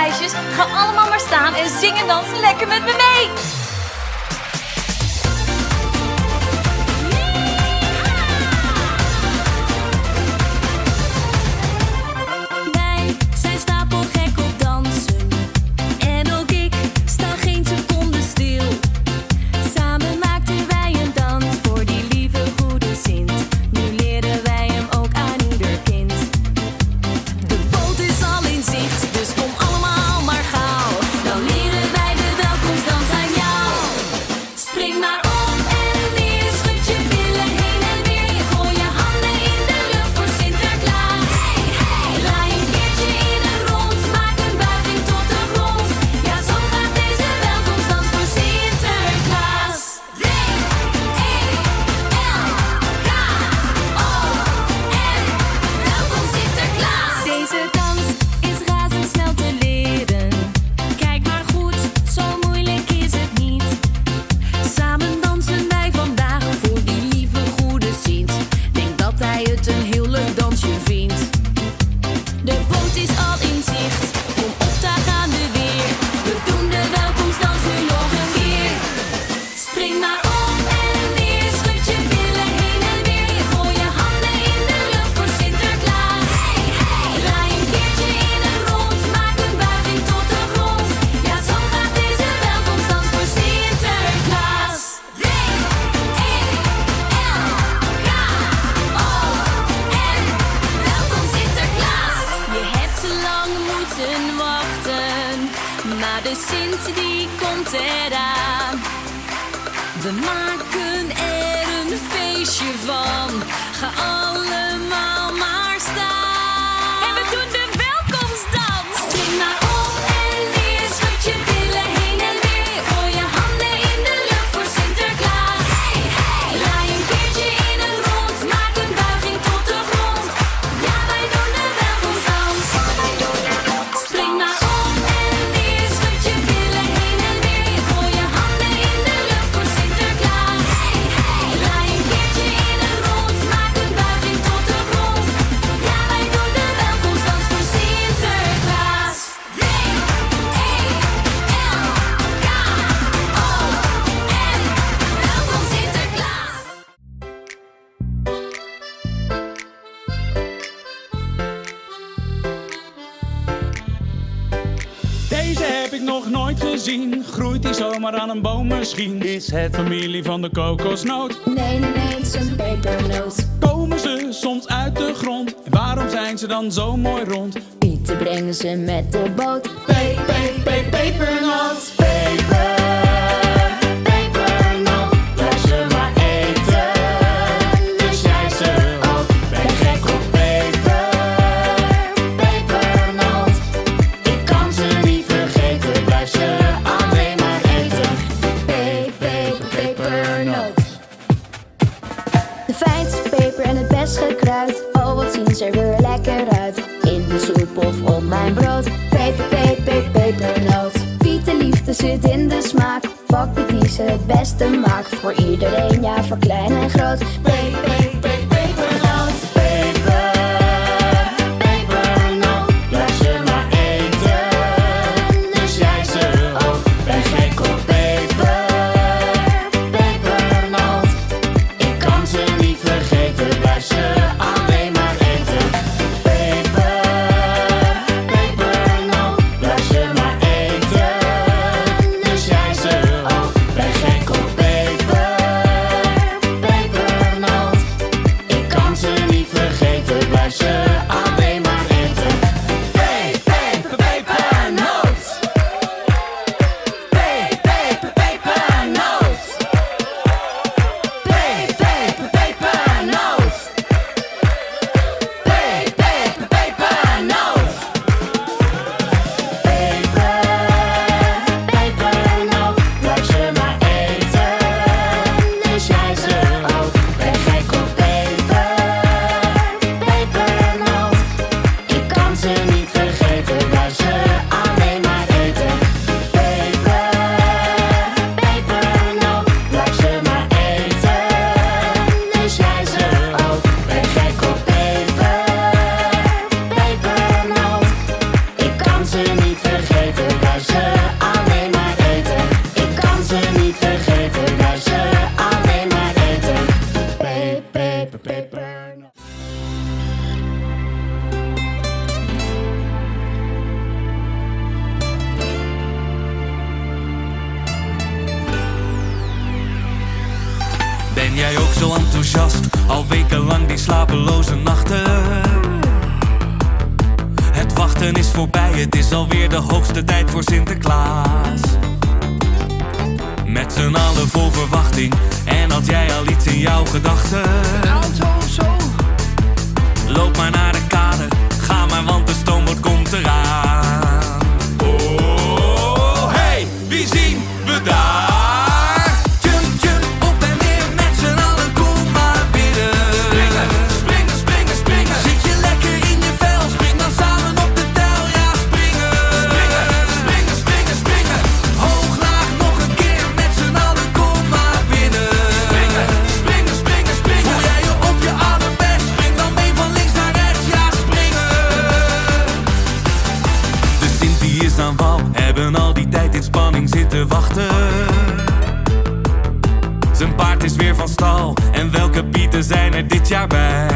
meisjes, ga allemaal maar staan en zing en dans lekker met me mee. Wij zijn stapelgek op dansen. En ook ik sta geen seconde stil. Samen maakten wij een dans voor die lieve goede Sint. Nu leren wij hem ook aan ieder kind. De boot is al in zicht, dus kom allemaal maar gauw. Dan leren wij de welkomstdans aan jou. Spring maar op en neer, schud je billen heen en weer. Je gooi je handen in de lucht voor Sinterklaas. Hey, hey. Draai een keertje in het rond, maak een buiging tot de grond. Ja, zo gaat deze welkomstdans voor Sinterklaas. W-E-L-K-O-M. Welkom Sinterklaas. Deze dans is razendsnel te leren. Kijk maar goed, zo moeilijk is het niet. Samen dansen wij vandaag voor die lieve goede Sint. Denk dat hij het een heel leuk dansje vindt. De boot is al in zicht, kom op, daar gaan we weer. We doen de welkomstdans nu nog een keer. Spring maar op en neer, schud je billen heen en weer. Je gooi je handen in de lucht voor Sinterklaas. Hey, hey. Draai een keertje in het rond, maak een buiging tot de grond. Ja, zo gaat deze welkomstdans voor Sinterklaas. W-E-L-K-O-M. Welkom Sinterklaas. Je hebt te lang moeten wachten, maar de Sint die komt eraan. We maken er een feestje van. Ga allemaal maar staan. En we doen de welkomstdans. Spring maar op en neer, schud je billen heen en weer. Gooi je handen in de lucht voor Sinterklaas. Hey, hey. Draai een keertje in het rond, maak een buiging tot de grond. Ja, wij doen de welkomstdans. Spring maar op en neer, schud je billen heen en weer. Je gooi je handen in de lucht voor Sinterklaas. Hey, hey. Draai een keertje in het rond, maak een buiging tot de grond. Ja, wij doen de welkomstdans voor Sinterklaas. W-E-L-K-O-M. Welkom Sinterklaas. Deze heb ik nog nooit gezien. Groeit die zomaar aan een boom misschien? Is het familie van de kokosnoot? Nee, nee, nee, het is een pepernoot. Komen ze soms uit de grond? Waarom zijn ze dan zo mooi rond? Pieten brengen ze met de boot. Pepernoot. Pepernoot, blijf ze maar eten. Dus jij ze ook, ben gek op pepernoot. Ik kan ze niet vergeten, blijf ze alleen maar eten. Pepernoot. De fijnste peper en het best gekruid. Oh, wat zien ze er weer lekker uit. In de soep of op mijn brood. Pepernoot. Piet de liefde zit in de smaak. Pak die ze het beste maakt. Voor iedereen, ja, voor klein en groot. Pepernoot. Pepernoot, blijf ze maar eten. Dus jij ze ook, ben gek op pepernoot. Ik kan ze niet vergeten, blijf ze alleen maar eten. Pepernoot, blijf ze maar eten. Dus jij ze ook, ben gek op pepernoot. Ik kan ze niet vergeten, blijf ze alleen maar eten. Pepernoot. Pepernoot. Pepernoot. Pepernoot. Pepernoot, blijf ze maar eten. Dus jij ze ook, ben gek op pepernoot. zo enthousiast, al wekenlang die slapeloze nachten. Het wachten is voorbij, het is alweer de hoogste tijd voor Sinterklaas. Met z'n allen vol verwachting, en had jij al iets in jouw gedachten? Een auto of zo? Loop maar naar de kade, ga maar want de stoomboot komt eraan. Oh, hey, wie zien we daar? Jump, jump, op en neer, met z'n allen, kom maar binnen. Springen, springen, springen, springen. Zit je lekker in je vel, spring dan samen op de tel, ja springen. Springen, springen, springen, springen. Hoog, laag, nog een keer, met z'n allen, kom maar binnen. Springen, springen, springen, springen. Voel jij je op je allerbest, spring dan mee van links naar rechts, ja springen. De Sint die is aan wal, hebben al die tijd in spanning zitten wachten. Zijn paard is weer van stal, en welke Pieten zijn er dit jaar bij?